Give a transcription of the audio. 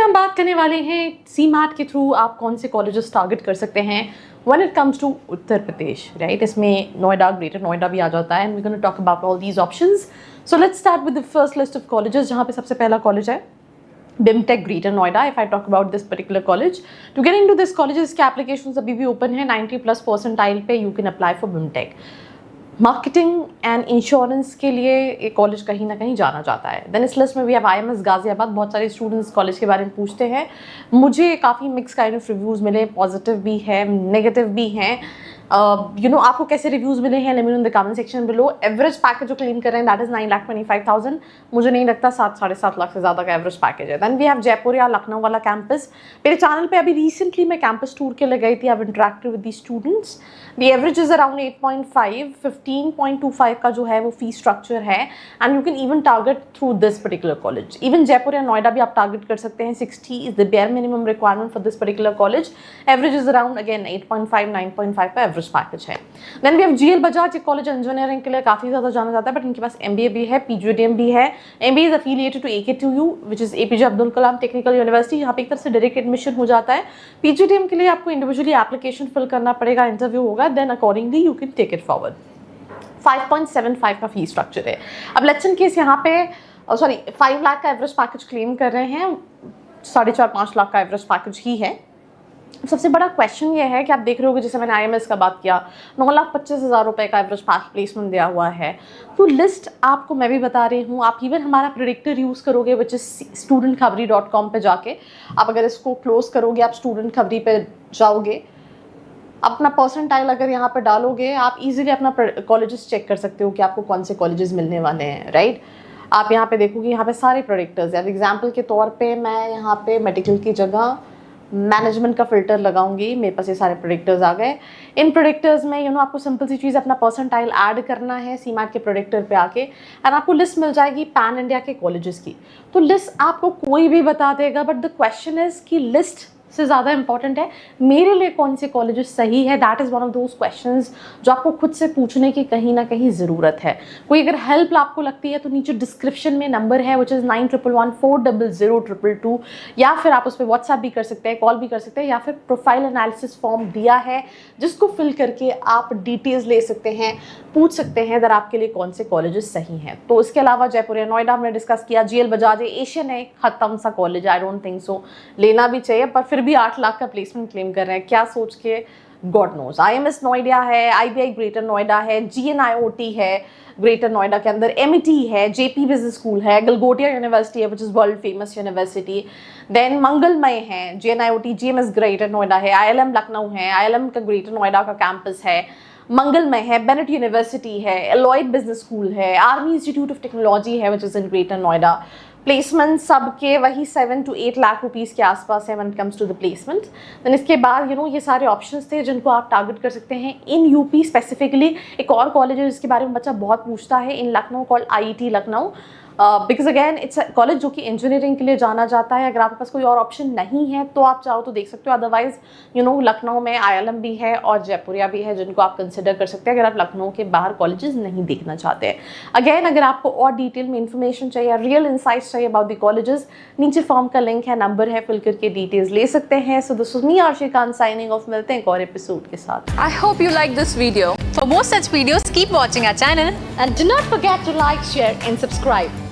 हम बात करने वाले हैं CMAT के थ्रू आप कौन से कॉलेजेस टारगेट कर सकते हैं when it comes to Uttar Pradesh, right. इसमें नोएडा, ग्रेटर नोएडा भी आ जाता है, and we gonna talk about all these options. So let's start with the first list of colleges, जहाँ पे सबसे पहला कॉलेज है BIMTech Greater Noida. If I talk about this particular college, to get into this college, इसके applications अभी भी open है 90+ percentile पे you can apply for BIMTech. Marketing and insurance के लिए ये कॉलेज कहीं ना कहीं जाना जाता है। देन इस लिस्ट में भी अब IMS गाजियाबाद, बहुत सारे स्टूडेंट्स कॉलेज के बारे में पूछते हैं। मुझे काफ़ी मिक्स काइंड ऑफ रिव्यूज़ मिले, पॉजिटिव भी है, नेगेटिव भी हैं। आपको कैसे रिव्यूज़ मिले हैं, let me know in the comment section below. Average package जो क्लेम कर रहे हैं दैट इज़ 9,25,000। मुझे नहीं लगता 7-7.5 लाख से ज़्यादा का एवरेज पैकेज है। दैन वी हैव जयपुर या लखनऊ वाला कैंपस। मेरे चैनल पे अभी रिसेंटली मैं कैंपस टूर के लिए गई थी, I interacted with the students. The average is around 8.5, 15.25 का जो है वो फी स्ट्रक्चर है, and you can even target through this particular college. Even Jaipur या नोएडा भी आप टारगेट कर सकते हैं। 60 is the bare minimum requirement for this particular college. Average is around again 8.5, 9.5 का एवरेज पैकेज है। Then we have GL Bajaj, ये कॉलेज इंजीनियरिंग के लिए काफ़ी ज़्यादा जाना जाता है, बट इनके पास MBA भी है, PGDM भी है। MBA is affiliated to AKTU which is APJ Abdul Kalam technical university, यहाँ पे एक तरह से डायरेक्ट एडमिशन हो जाता है। PGDM के लिए आपको इंडिविजुअली एप्लीकेशन फिल करना पड़ेगा, इंटरव्यू होगा, then accordingly you can take it forward. 5.75 का फी स्ट्रक्चर है। अब लेट्स इन केस यहाँ पे 5 लाख का एवरेज पैकेज क्लेम कर रहे हैं, 4.5-5 लाख का एवरेज पैकेज ही है। सबसे बड़ा क्वेश्चन ये है कि आप देख रहे होगे, जैसे मैंने IMS का बात किया, 9,25,000 रुपये का एवरेज प्लेसमेंट दिया हुआ है। तो लिस्ट आपको मैं भी बता रही हूँ, आप इवन हमारा प्रेडिक्टर यूज़ करोगे विच इज studentkhbari.com पे जाके आप अगर इसको क्लोज करोगे, आप स्टूडेंट खबरी पे जाओगे, अपना परसेंटाइल अगर यहाँ पे डालोगे, आप इजीली अपना कॉलेजेस चेक कर सकते हो कि आपको कौन से कॉलेजेस मिलने वाले हैं, राइट। आप यहाँ पे देखोगे, यहाँ पे सारे प्रेडिक्टर्स हैं। एग्जाम्पल के तौर पे मैं यहाँ पे मेडिकल की जगह मैनेजमेंट का फिल्टर लगाऊंगी, मेरे पास ये सारे प्रेडिक्टर्स आ गए। इन प्रेडिक्टर्स में आपको सिंपल सी चीज़ अपना परसेंटाइल ऐड करना है CMAT के प्रेडिक्टर पे आके, एंड आपको लिस्ट मिल जाएगी पैन इंडिया के कॉलेजेस की। तो लिस्ट आपको कोई भी बता देगा, बट द क्वेश्चन इज कि लिस्ट से ज़्यादा इंपॉर्टेंट है मेरे लिए कौन से कॉलेजेस सही है। That is one of those questions जो आपको खुद से पूछने की कहीं ना कहीं ज़रूरत है। कोई अगर हेल्प आपको लगती है तो नीचे डिस्क्रिप्शन में नंबर है विच इज़ 9111400222, या फिर आप उस पर व्हाट्सएप भी कर सकते हैं, कॉल भी कर सकते हैं, या फिर प्रोफाइल एनालिसिस फॉर्म दिया है जिसको फिल करके आप डिटेल्स ले सकते हैं, पूछ सकते हैं अगर आपके लिए कौन से कॉलेजेस सही हैं। तो इसके अलावा जयपुर या नोएडा हमने डिस्कस किया, GL बजाज एशियन है, खत्म सा college, I don't think so लेना भी चाहिए, पर फिर भी 8 लाख का प्लेसमेंट क्लेम कर रहे हैं, क्या सोच के, गॉड नोज। IMS नोएडा है, IBI ग्रेटर नोएडा है, GNIOT है ग्रेटर नोएडा के अंदर, MET है, JP बिजनेस स्कूल है, गलगोटिया यूनिवर्सिटी है which is world famous university, then Mangalmay है, GNIOT GMS ग्रेटर नोएडा है, ILM लखनऊ है, ILM का ग्रेटर नोएडा का कैंपस है, मंगलमय है, बेनेट यूनिवर्सिटी है, एलॉयड बिजनेस स्कूल है, आर्मी इंस्टीट्यूट ऑफ टेक्नोलॉजी है which is in greater Noida. Placement सबके वही 7 to 8 लाख रुपीज़ के आसपास है when it comes to the placement. Then इसके बाद ये सारे ऑप्शंस थे जिनको आप टारगेट कर सकते हैं इन UP स्पेसिफिकली। एक और कॉलेज है जिसके बारे में बच्चा बहुत पूछता है in Lucknow, called IET Lucknow, because again it's college जो कि इंजीनियरिंग के लिए जाना जाता है। अगर आपके पास कोई और ऑप्शन नहीं है तो आप चाहो तो देख सकते हो, अदरवाइज लखनऊ में ILM भी है और जयपुरिया भी है जिनको आप कंसिडर कर सकते हैं अगर आप लखनऊ के बाहर कॉलेजेस नहीं देखना चाहते हैं। अगेन अगर आपको और डिटेल में इन्फॉर्मेशन चाहिए, रियल इंसाइट्स चाहिए अबाउट द कॉलेजेस, नीचे फॉर्म का लिंक है, नंबर है, फिल करके डिटेल्स ले सकते हैं। So this was me Aarshi Khan signing off, मिलते हैं एक और एपिसोड के साथ। I hope you like this video. For more such videos, keep watching our channel And do not forget to like, share and subscribe.